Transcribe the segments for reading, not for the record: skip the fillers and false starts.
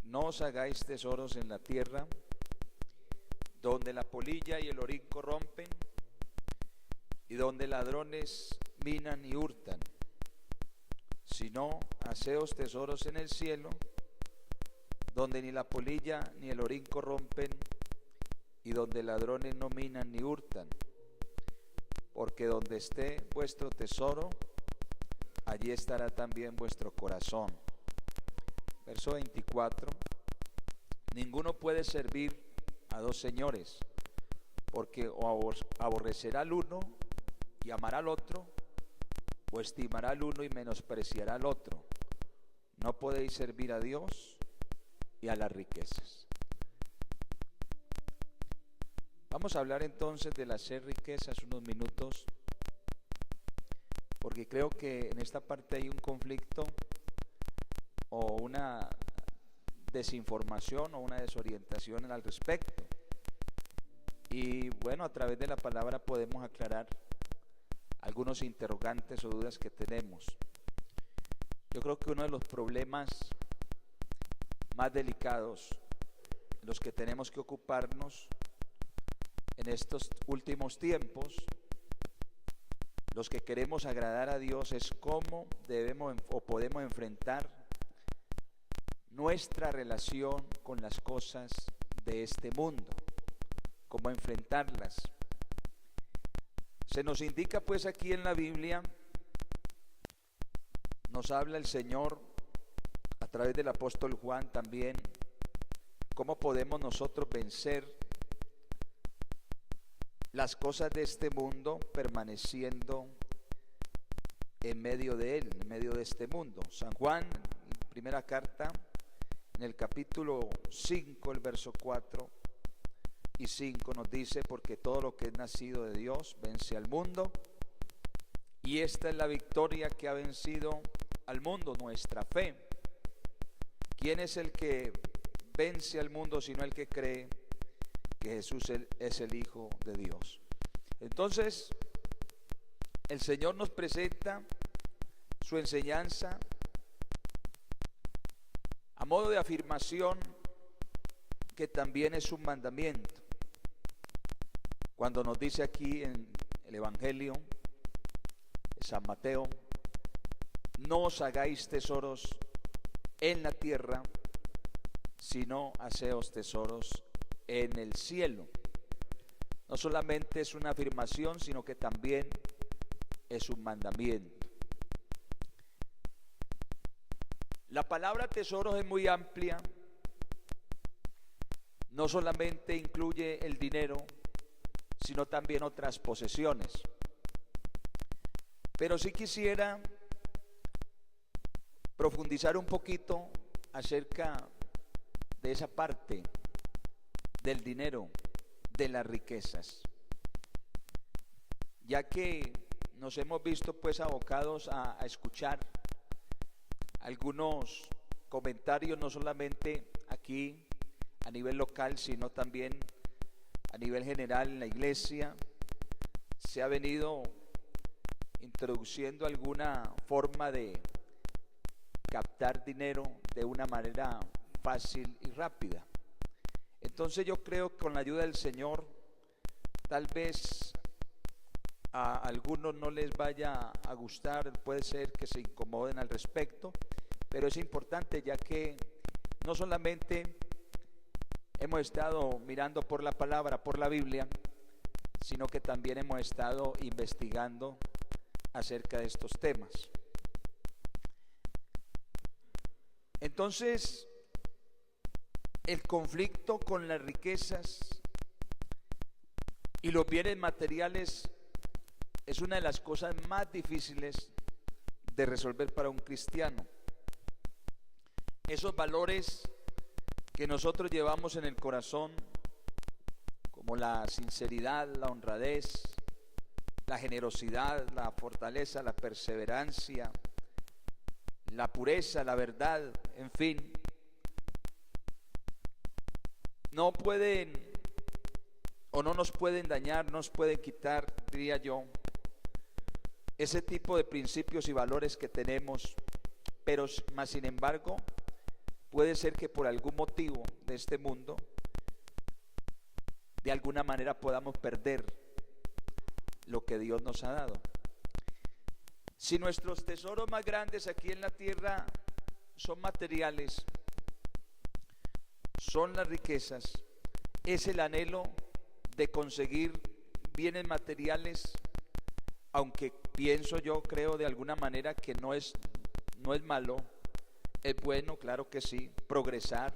no os hagáis tesoros en la tierra, donde la polilla y el orín corrompen, y donde ladrones minan y hurtan, sino haceos tesoros en el cielo, donde ni la polilla ni el orín corrompen, y donde ladrones no minan ni hurtan, porque donde esté vuestro tesoro, allí estará también vuestro corazón. Verso 24. Ninguno puede servir a dos señores, porque o aborrecerá al uno y amará al otro, o estimará al uno y menospreciará al otro. No podéis servir a Dios y a las riquezas. Vamos a hablar entonces de las 6 riquezas unos minutos, porque creo que en esta parte hay un conflicto o una desinformación o una desorientación al respecto. Y bueno, a través de la palabra podemos aclarar algunos interrogantes o dudas que tenemos. Yo creo que uno de los problemas más delicados en los que tenemos que ocuparnos en estos últimos tiempos, los que queremos agradar a Dios, es cómo debemos o podemos enfrentar nuestra relación con las cosas de este mundo, cómo enfrentarlas. Se nos indica pues aquí en la Biblia, nos habla el Señor a través del apóstol Juan también, cómo podemos nosotros vencer las cosas de este mundo permaneciendo en medio de él, en medio de este mundo. San Juan, primera carta, en el capítulo 5, el verso 4 y 5 nos dice: porque todo lo que es nacido de Dios vence al mundo, y esta es la victoria que ha vencido al mundo, nuestra fe. ¿Quién es el que vence al mundo sino el que cree que Jesús es el Hijo de Dios? Entonces, el Señor nos presenta su enseñanza a modo de afirmación, que también es un mandamiento. Cuando nos dice aquí en el Evangelio de San Mateo: no os hagáis tesoros en la tierra, sino haceos tesoros en el cielo. No solamente es una afirmación, sino que también es un mandamiento. La palabra tesoros es muy amplia. No solamente incluye el dinero, sino también otras posesiones. Pero sí quisiera profundizar un poquito acerca de esa parte del dinero, de las riquezas, ya que nos hemos visto pues abocados a escuchar algunos comentarios, no solamente aquí a nivel local, sino también a nivel general en la iglesia. Se ha venido introduciendo alguna forma de captar dinero de una manera fácil y rápida. Entonces yo creo que con la ayuda del Señor, tal vez a algunos no les vaya a gustar, puede ser que se incomoden al respecto, pero es importante, ya que no solamente hemos estado mirando por la palabra, por la Biblia, sino que también hemos estado investigando acerca de estos temas. Entonces, el conflicto con las riquezas y los bienes materiales es una de las cosas más difíciles de resolver para un cristiano. Esos valores que nosotros llevamos en el corazón, como la sinceridad, la honradez, la generosidad, la fortaleza, la perseverancia, la pureza, la verdad, en fin, no pueden o no nos pueden dañar, no nos pueden quitar, diría yo, ese tipo de principios y valores que tenemos, pero más sin embargo puede ser que por algún motivo de este mundo, de alguna manera podamos perder lo que Dios nos ha dado. Si nuestros tesoros más grandes aquí en la tierra son materiales, son las riquezas, es el anhelo de conseguir bienes materiales, aunque pienso yo, creo de alguna manera que no es malo, es bueno, claro que sí, progresar,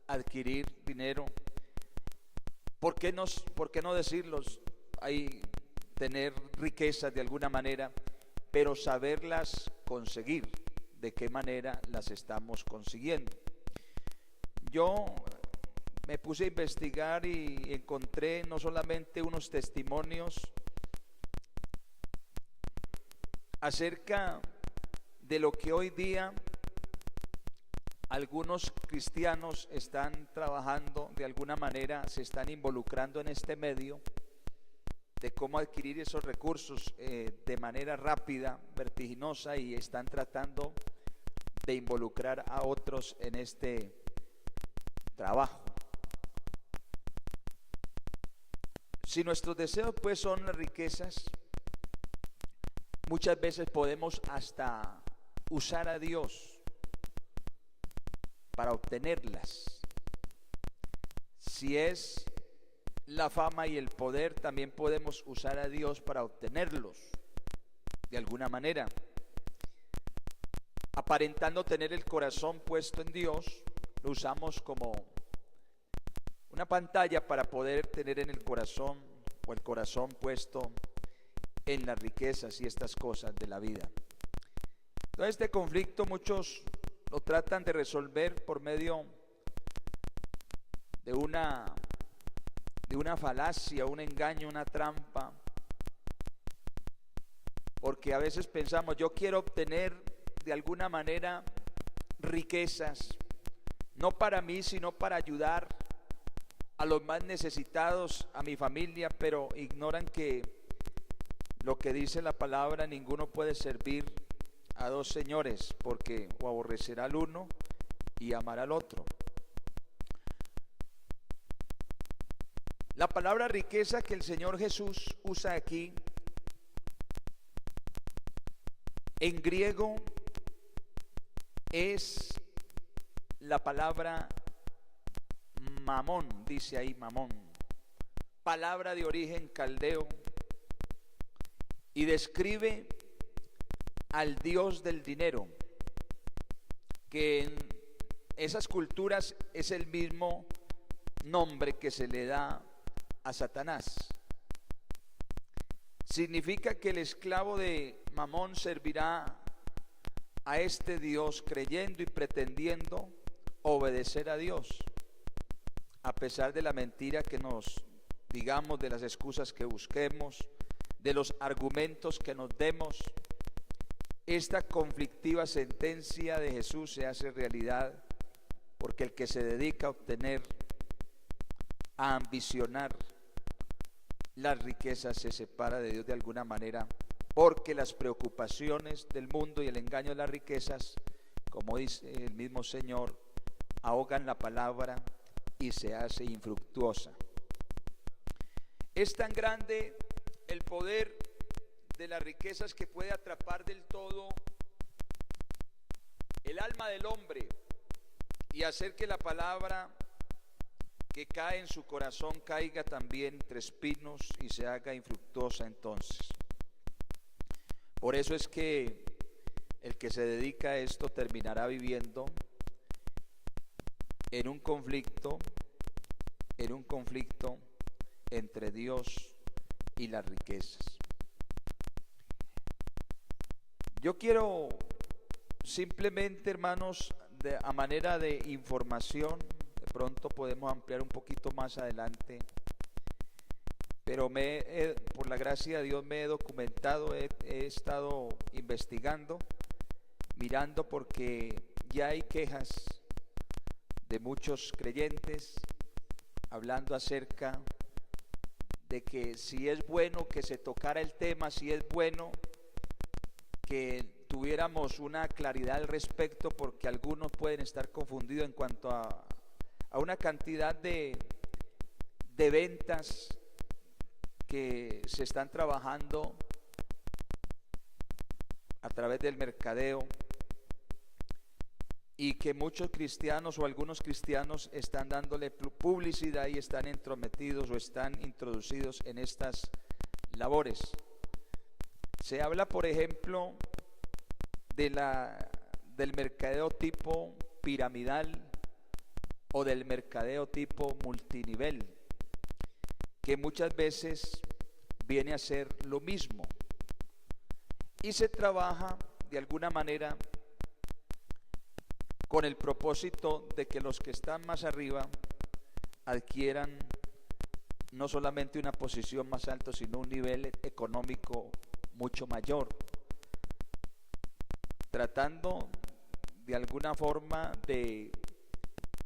adquirir dinero. ¿Por qué no decirlos? Tener riquezas de alguna manera, pero saberlas conseguir, de qué manera las estamos consiguiendo. Yo me puse a investigar y encontré no solamente unos testimonios acerca de lo que hoy día algunos cristianos están trabajando, de alguna manera se están involucrando en este medio, de cómo adquirir esos recursos de manera rápida, vertiginosa, y están tratando de involucrar a otros en este trabajo. Si nuestros deseos pues son las riquezas, muchas veces podemos hasta usar a Dios para obtenerlas. Si es la fama y el poder, también podemos usar a Dios para obtenerlos de alguna manera. Aparentando tener el corazón puesto en Dios, lo usamos como una pantalla para poder tener en el corazón, o el corazón puesto en las riquezas y estas cosas de la vida. Entonces, este conflicto muchos lo tratan de resolver por medio de una falacia, un engaño, una trampa, porque a veces pensamos, yo quiero obtener de alguna manera riquezas, no para mí, sino para ayudar a los más necesitados, a mi familia, pero ignoran que lo que dice la palabra, ninguno puede servir a dos señores, porque o aborrecerá al uno y amará al otro. La palabra riqueza que el Señor Jesús usa aquí, en griego, es la palabra mamón, dice ahí mamón, palabra de origen caldeo, y describe al Dios del dinero, que en esas culturas es el mismo nombre que se le da a Satanás. Significa que el esclavo de Mamón servirá a este Dios creyendo y pretendiendo obedecer a Dios, a pesar de la mentira que nos digamos, de las excusas que busquemos, de los argumentos que nos demos. Esta conflictiva sentencia de Jesús se hace realidad porque el que se dedica a obtener, a ambicionar las riquezas, se separa de Dios de alguna manera, porque las preocupaciones del mundo y el engaño de las riquezas, como dice el mismo Señor, ahogan la palabra y se hace infructuosa. Es tan grande el poder de las riquezas que puede atrapar del todo el alma del hombre y hacer que la palabra que cae en su corazón caiga también entre espinos y se haga infructuosa entonces. Por eso es que el que se dedica a esto terminará viviendo en un conflicto entre Dios y las riquezas. Yo quiero simplemente, hermanos, a manera de información, de pronto podemos ampliar un poquito más adelante, pero por la gracia de Dios me he documentado, he estado investigando, mirando, porque ya hay quejas de muchos creyentes hablando acerca de que si es bueno que se tocara el tema, si es bueno que tuviéramos una claridad al respecto, porque algunos pueden estar confundidos en cuanto a una cantidad de ventas que se están trabajando a través del mercadeo, y que muchos cristianos o algunos cristianos están dándole publicidad y están entrometidos o están introducidos en estas labores. Se habla, por ejemplo, del mercadeo tipo piramidal o del mercadeo tipo multinivel, que muchas veces viene a ser lo mismo y se trabaja de alguna manera con el propósito de que los que están más arriba adquieran no solamente una posición más alta, sino un nivel económico mucho mayor, tratando de alguna forma de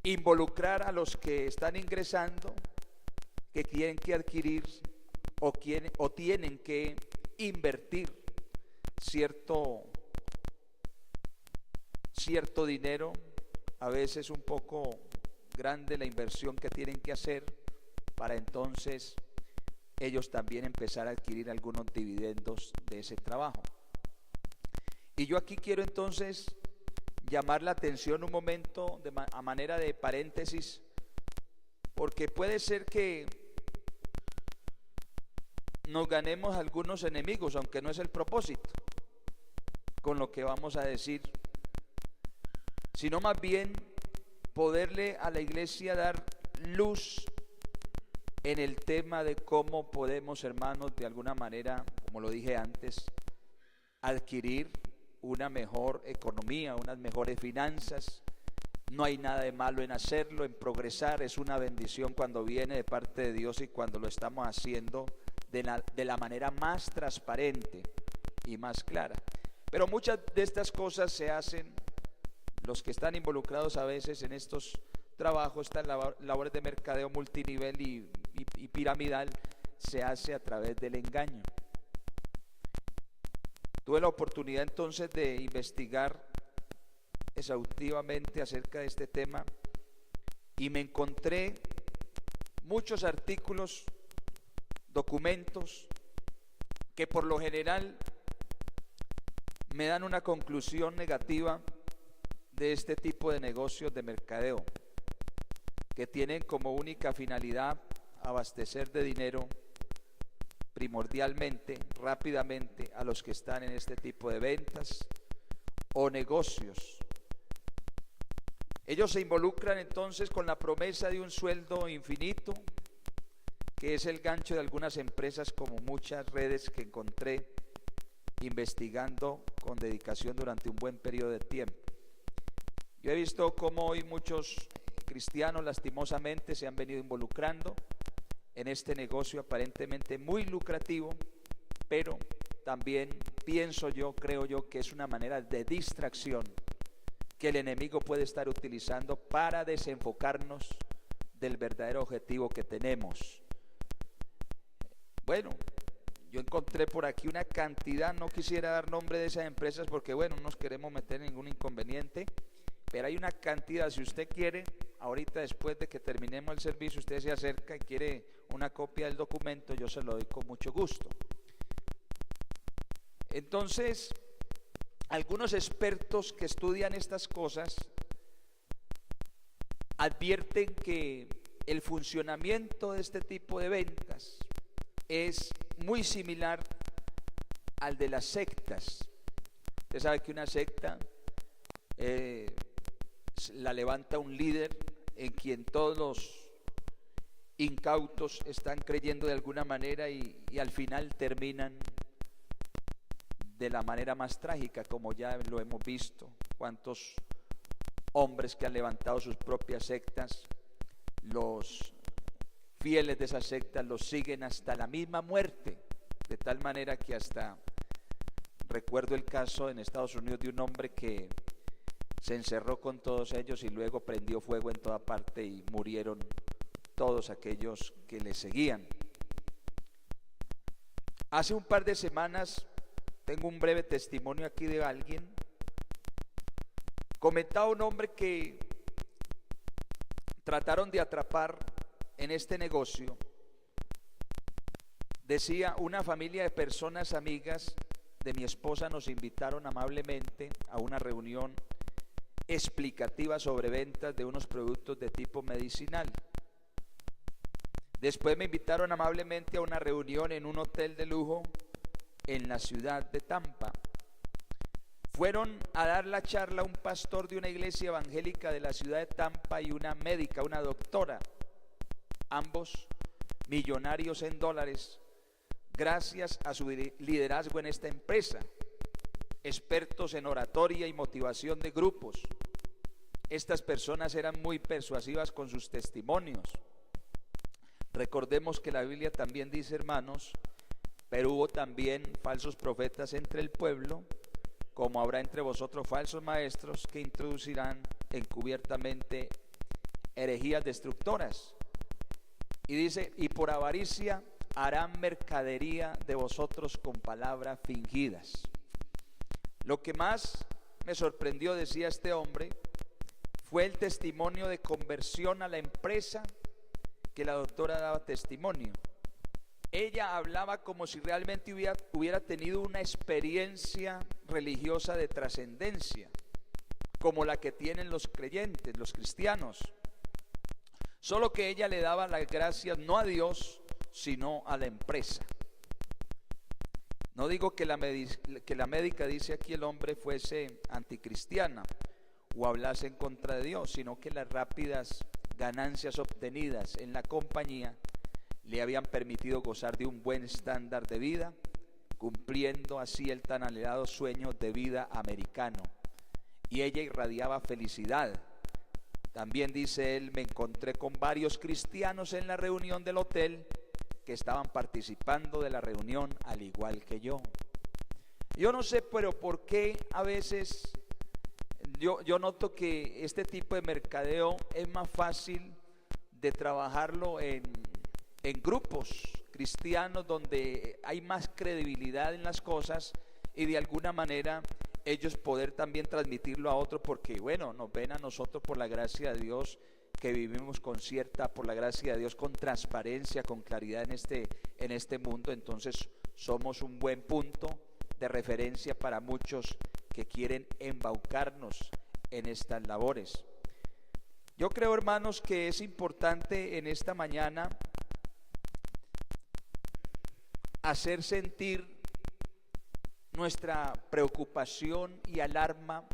involucrar a los que están ingresando, que tienen que adquirir o tienen que invertir cierto dinero, a veces un poco grande la inversión que tienen que hacer, para entonces ellos también empezar a adquirir algunos dividendos de ese trabajo. Y yo aquí quiero entonces llamar la atención un momento a manera de paréntesis, porque puede ser que nos ganemos algunos enemigos, aunque no es el propósito, con lo que vamos a decir, sino más bien poderle a la iglesia dar luz en el tema de cómo podemos, hermanos, de alguna manera, como lo dije antes, adquirir una mejor economía, unas mejores finanzas. No hay nada de malo en hacerlo, en progresar. Es una bendición cuando viene de parte de Dios y cuando lo estamos haciendo de la manera más transparente y más clara. Pero muchas de estas cosas se hacen, los que están involucrados a veces en estos trabajos, estas labores de mercadeo multinivel y piramidal, se hace a través del engaño. Tuve la oportunidad entonces de investigar exhaustivamente acerca de este tema y me encontré muchos artículos, documentos que por lo general me dan una conclusión negativa de este tipo de negocios de mercadeo, que tienen como única finalidad abastecer de dinero primordialmente, rápidamente, a los que están en este tipo de ventas o negocios. Ellos se involucran entonces con la promesa de un sueldo infinito, que es el gancho de algunas empresas, como muchas redes que encontré investigando con dedicación durante un buen periodo de tiempo. Yo he visto cómo hoy muchos cristianos lastimosamente se han venido involucrando en este negocio aparentemente muy lucrativo, pero también creo yo que es una manera de distracción que el enemigo puede estar utilizando para desenfocarnos del verdadero objetivo que tenemos. Bueno, yo encontré por aquí una cantidad, no quisiera dar nombre de esas empresas porque bueno, no nos queremos meter en ningún inconveniente, pero hay una cantidad. Si usted quiere, ahorita después de que terminemos el servicio, usted se acerca y quiere una copia del documento, yo se lo doy con mucho gusto. Entonces, algunos expertos que estudian estas cosas advierten que el funcionamiento de este tipo de ventas es muy similar al de las sectas. Usted sabe que una secta la levanta un líder en quien todos los incautos están creyendo de alguna manera y al final terminan de la manera más trágica, como ya lo hemos visto. Cuántos hombres que han levantado sus propias sectas, los fieles de esas sectas los siguen hasta la misma muerte, de tal manera que hasta recuerdo el caso en Estados Unidos de un hombre que se encerró con todos ellos y luego prendió fuego en toda parte y murieron todos aquellos que le seguían. Hace un par de semanas tengo un breve testimonio aquí de alguien. Comentaba un hombre que trataron de atrapar en este negocio. Decía, una familia de personas amigas de mi esposa nos invitaron amablemente a una reunión explicativa sobre ventas de unos productos de tipo medicinal. Después me invitaron amablemente a una reunión en un hotel de lujo en la ciudad de Tampa. Fueron a dar la charla un pastor de una iglesia evangélica de la ciudad de Tampa y una médica, una doctora, ambos millonarios en dólares, gracias a su liderazgo en esta empresa, expertos en oratoria y motivación de grupos. Estas personas eran muy persuasivas con sus testimonios. Recordemos que la Biblia también dice, hermanos, pero hubo también falsos profetas entre el pueblo, como habrá entre vosotros falsos maestros que introducirán encubiertamente herejías destructoras. Y dice, y por avaricia harán mercadería de vosotros con palabras fingidas. Lo que más me sorprendió, decía este hombre, fue el testimonio de conversión a la empresa que la doctora daba testimonio. Ella hablaba como si realmente hubiera tenido una experiencia religiosa de trascendencia, como la que tienen los creyentes, los cristianos. Solo que ella le daba las gracias no a Dios, sino a la empresa. No digo que la médica, dice aquí el hombre, fuese anticristiana o hablase en contra de Dios, sino que las rápidas ganancias obtenidas en la compañía le habían permitido gozar de un buen estándar de vida, cumpliendo así el tan anhelado sueño de vida americano. Y ella irradiaba felicidad. También dice él, me encontré con varios cristianos en la reunión del hotel que estaban participando de la reunión al igual que yo. Yo no sé, pero por qué a veces yo noto que este tipo de mercadeo es más fácil de trabajarlo en grupos cristianos donde hay más credibilidad en las cosas y de alguna manera ellos poder también transmitirlo a otros, porque bueno, nos ven a nosotros por la gracia de Dios que vivimos por la gracia de Dios con transparencia, con claridad en este mundo. Entonces somos un buen punto de referencia para muchos que quieren embaucarnos en estas labores. Yo creo, hermanos, que es importante en esta mañana hacer sentir nuestra preocupación y alarma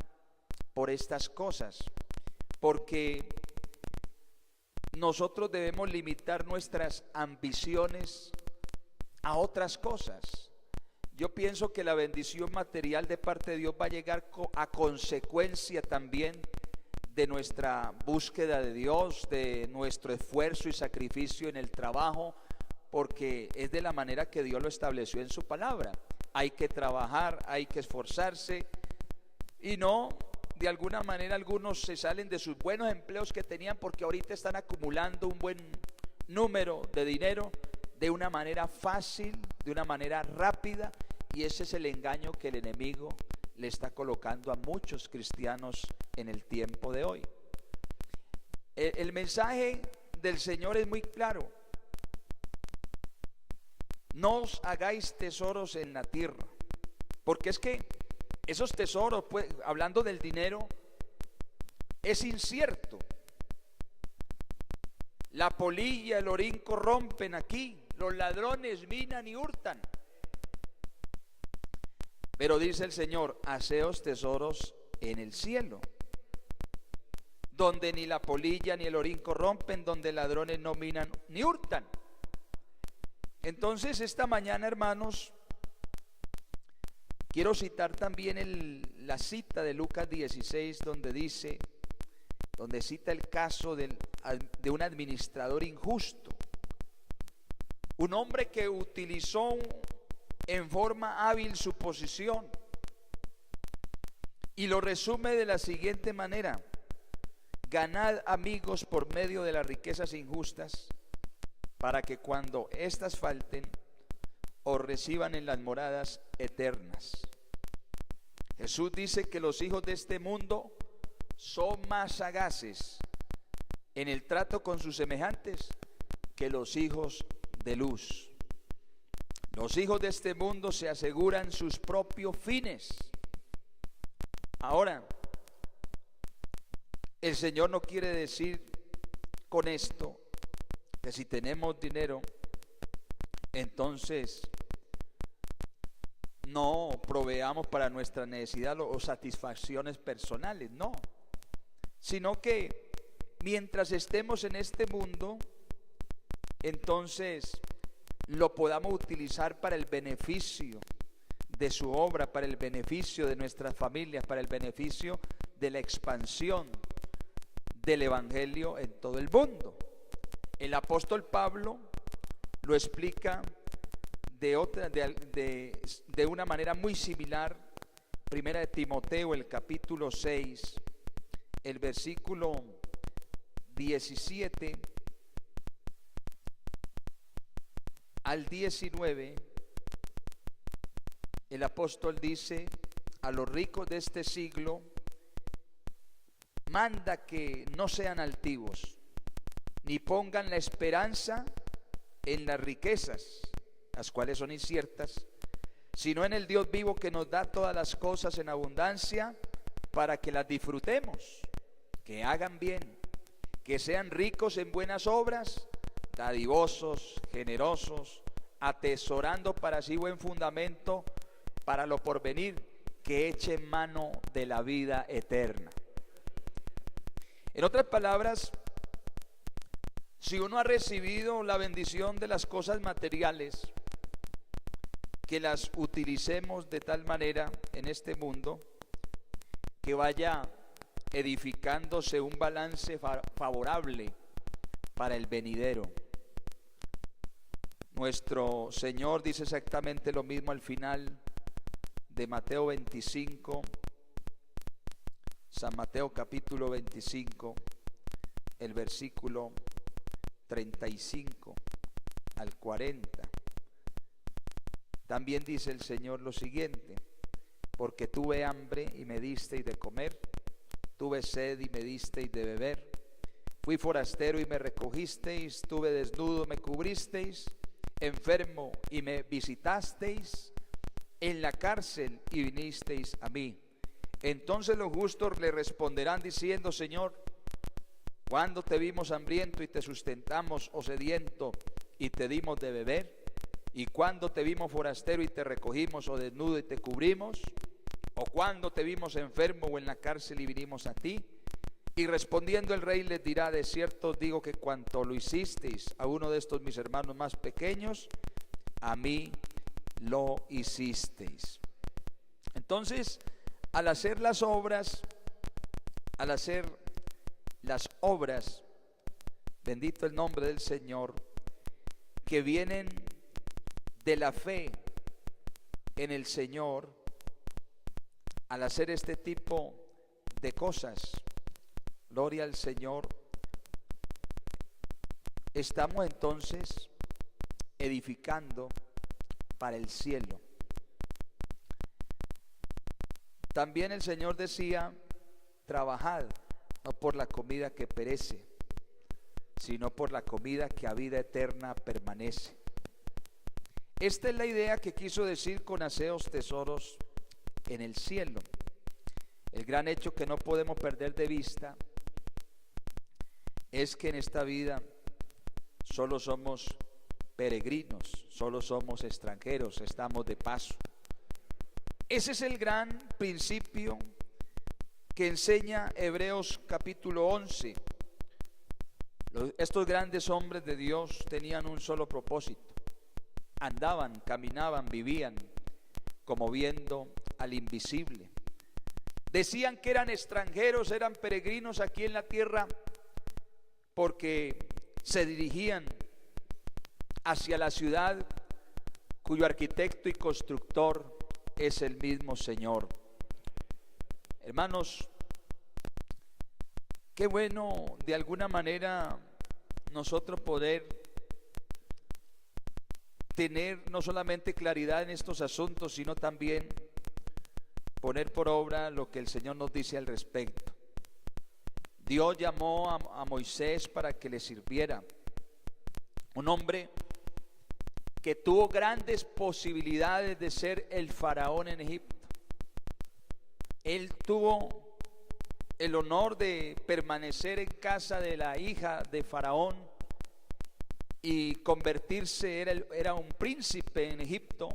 por estas cosas, porque nosotros debemos limitar nuestras ambiciones a otras cosas. Yo pienso que la bendición material de parte de Dios va a llegar a consecuencia también de nuestra búsqueda de Dios, de nuestro esfuerzo y sacrificio en el trabajo, porque es de la manera que Dios lo estableció en su palabra. Hay que trabajar, hay que esforzarse, y no, de alguna manera algunos se salen de sus buenos empleos que tenían porque ahorita están acumulando un buen número de dinero de una manera fácil, de una manera rápida, y ese es el engaño que el enemigo le está colocando a muchos cristianos en el tiempo de hoy. El mensaje del Señor es muy claro: no os hagáis tesoros en la tierra, porque es que esos tesoros, pues, hablando del dinero, es incierto. La polilla, el orín corrompen aquí, los ladrones minan y hurtan. Pero dice el Señor, haceos tesoros en el cielo, donde ni la polilla ni el orín corrompen, donde ladrones no minan ni hurtan. Entonces esta mañana, hermanos, quiero citar también la cita de Lucas 16, donde cita el caso de un administrador injusto, un hombre que utilizó en forma hábil su posición, y lo resume de la siguiente manera: ganad amigos por medio de las riquezas injustas, para que cuando éstas falten, os reciban en las moradas eternas. Jesús dice que los hijos de este mundo son más sagaces en el trato con sus semejantes que los hijos de luz. Los hijos de este mundo se aseguran sus propios fines. Ahora, el Señor no quiere decir con esto que si tenemos dinero, entonces no proveamos para nuestra necesidad o satisfacciones personales, no, sino que mientras estemos en este mundo, entonces lo podamos utilizar para el beneficio de su obra, para el beneficio de nuestras familias, para el beneficio de la expansión del evangelio en todo el mundo. El apóstol Pablo lo explica de una manera muy similar. Primera de Timoteo, el capítulo 6, el versículo 17 al 19, el apóstol dice: a los ricos de este siglo manda que no sean altivos, ni pongan la esperanza en las riquezas, las cuales son inciertas, sino en el Dios vivo que nos da todas las cosas en abundancia para que las disfrutemos, que hagan bien, que sean ricos en buenas obras, dadivosos, generosos, atesorando para sí buen fundamento para lo porvenir, que echen mano de la vida eterna. En otras palabras, si uno ha recibido la bendición de las cosas materiales, que las utilicemos de tal manera en este mundo que vaya edificándose un balance favorable para el venidero. Nuestro Señor dice exactamente lo mismo al final de Mateo 25, San Mateo capítulo 25, el versículo 35 al 40. También dice el Señor lo siguiente: porque tuve hambre y me disteis de comer, tuve sed y me disteis de beber, fui forastero y me recogisteis, tuve desnudo y me cubristeis, enfermo y me visitasteis, en la cárcel y vinisteis a mí. Entonces los justos le responderán diciendo: Señor, ¿cuándo te vimos hambriento y te sustentamos, o sediento y te dimos de beber? ¿Y cuándo te vimos forastero y te recogimos, o desnudo y te cubrimos? ¿O cuándo te vimos enfermo o en la cárcel y vinimos a ti? Y respondiendo el rey les dirá: de cierto os digo que cuanto lo hicisteis a uno de estos mis hermanos más pequeños, a mí lo hicisteis. Entonces, al hacer las obras, bendito el nombre del Señor, que vienen de la fe en el Señor, al hacer este tipo de cosas, gloria al Señor, estamos entonces edificando para el cielo. También el Señor decía: trabajad no por la comida que perece, sino por la comida que a vida eterna permanece. Esta es la idea que quiso decir con haceos tesoros en el cielo. El gran hecho que no podemos perder de vista es que en esta vida solo somos peregrinos, solo somos extranjeros, estamos de paso. Ese es el gran principio que enseña Hebreos capítulo 11. Estos grandes hombres de Dios tenían un solo propósito: andaban, caminaban, vivían como viendo al invisible. Decían que eran extranjeros, eran peregrinos aquí en la tierra, porque se dirigían hacia la ciudad cuyo arquitecto y constructor es el mismo Señor. Hermanos, qué bueno de alguna manera nosotros poder tener no solamente claridad en estos asuntos, sino también poner por obra lo que el Señor nos dice al respecto. Dios llamó a Moisés para que le sirviera. Un hombre que tuvo grandes posibilidades de ser el faraón en Egipto. Él tuvo el honor de permanecer en casa de la hija de Faraón y convertirse, era un príncipe en Egipto,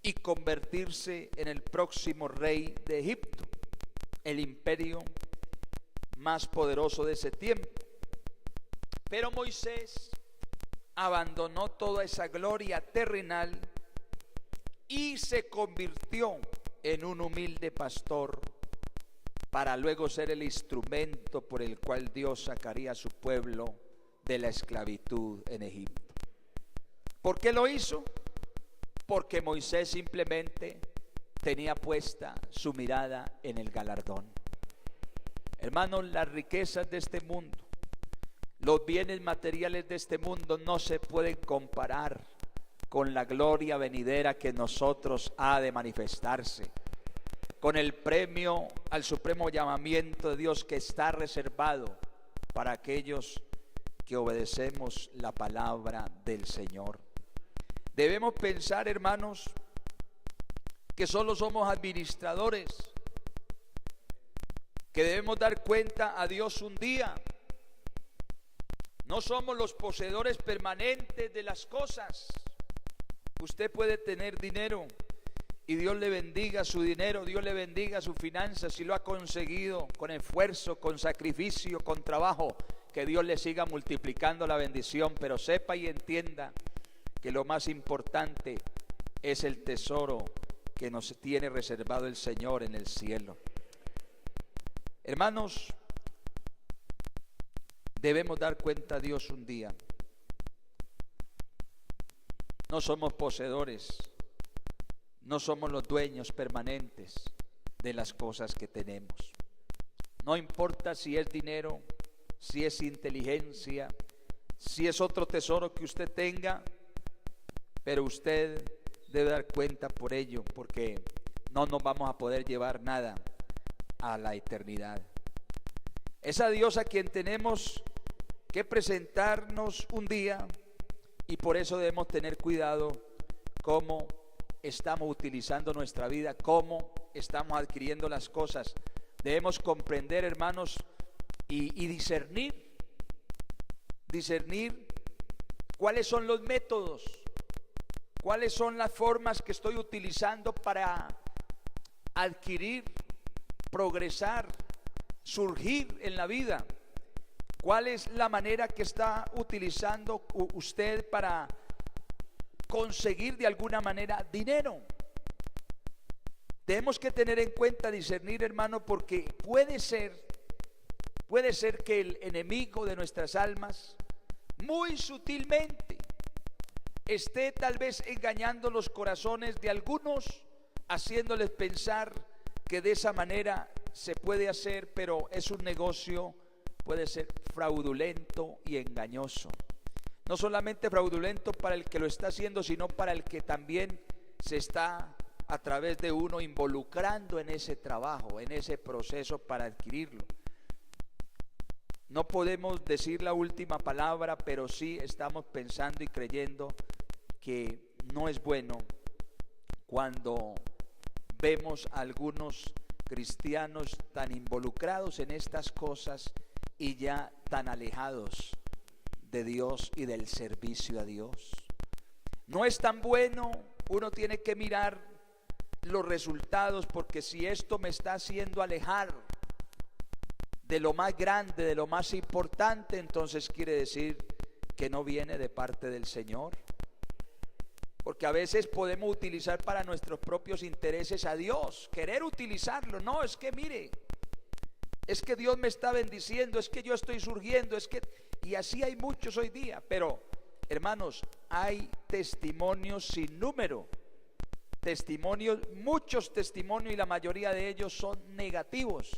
y convertirse en el próximo rey de Egipto, el imperio más poderoso de ese tiempo. Pero Moisés abandonó toda esa gloria terrenal y se convirtió en un humilde pastor, para luego ser el instrumento por el cual Dios sacaría a su pueblo de la esclavitud en Egipto. ¿Por qué lo hizo? Porque Moisés simplemente tenía puesta su mirada en el galardón. Hermanos, las riquezas de este mundo, los bienes materiales de este mundo no se pueden comparar con la gloria venidera que en nosotros ha de manifestarse, con el premio al supremo llamamiento de Dios que está reservado para aquellos que obedecemos la palabra del Señor. Debemos pensar, hermanos, que solo somos administradores, que debemos dar cuenta a Dios un día. No somos los poseedores permanentes de las cosas. Usted puede tener dinero y Dios le bendiga su dinero, Dios le bendiga su finanzas, si lo ha conseguido con esfuerzo, con sacrificio, con trabajo, que Dios le siga multiplicando la bendición, pero sepa y entienda que lo más importante es el tesoro que nos tiene reservado el Señor en el cielo. Hermanos, debemos dar cuenta a Dios un día. No somos poseedores, no somos los dueños permanentes de las cosas que tenemos. No importa si es dinero, si es inteligencia, si es otro tesoro que usted tenga, pero usted debe dar cuenta por ello, porque no nos vamos a poder llevar nada a la eternidad. Es a Dios a quien tenemos que presentarnos un día, y por eso debemos tener cuidado cómo estamos utilizando nuestra vida, cómo estamos adquiriendo las cosas. Debemos comprender, hermanos, y discernir cuáles son los métodos, cuáles son las formas que estoy utilizando para adquirir, progresar, surgir en la vida. ¿Cuál es la manera que está utilizando usted para conseguir de alguna manera dinero? Tenemos que tener en cuenta, discernir, hermano, porque puede ser que el enemigo de nuestras almas muy sutilmente esté tal vez engañando los corazones de algunos, haciéndoles pensar que de esa manera se puede hacer, pero es un negocio, puede ser fraudulento y engañoso. No solamente fraudulento para el que lo está haciendo, sino para el que también se está a través de uno involucrando en ese trabajo, en ese proceso para adquirirlo. No podemos decir la última palabra, pero sí estamos pensando y creyendo que no es bueno cuando vemos a algunos cristianos tan involucrados en estas cosas y ya tan alejados de Dios y del servicio a Dios. No es tan bueno. Uno tiene que mirar los resultados, porque si esto me está haciendo alejar de lo más grande, de lo más importante, entonces quiere decir que no viene de parte del Señor. Porque a veces podemos utilizar para nuestros propios intereses a Dios, querer utilizarlo. No, es que mire, es que Dios me está bendiciendo, es que yo estoy surgiendo, es que... Y así hay muchos hoy día. Pero, hermanos, hay testimonios sin número. Testimonios, muchos testimonios, y la mayoría de ellos son negativos,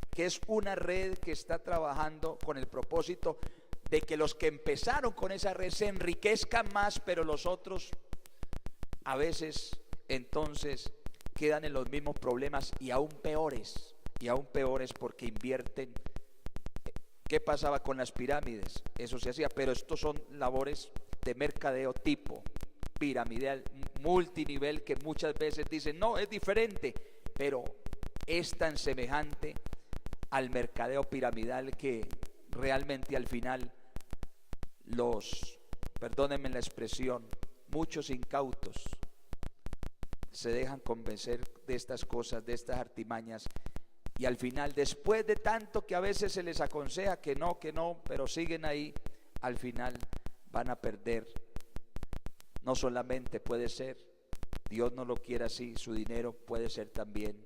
que es una red que está trabajando con el propósito de que los que empezaron con esa red se enriquezcan más, pero los otros a veces entonces quedan en los mismos problemas y aún peores porque invierten. ¿Qué pasaba con las pirámides? Eso se hacía, pero estos son labores de mercadeo tipo piramidal, multinivel, que muchas veces dicen, no, es diferente, pero es tan semejante al mercadeo piramidal que realmente al final perdónenme la expresión, muchos incautos se dejan convencer de estas cosas, de estas artimañas, y al final, después de tanto que a veces se les aconseja que no, pero siguen ahí, al final van a perder. No solamente puede ser, Dios no lo quiere así, su dinero puede ser también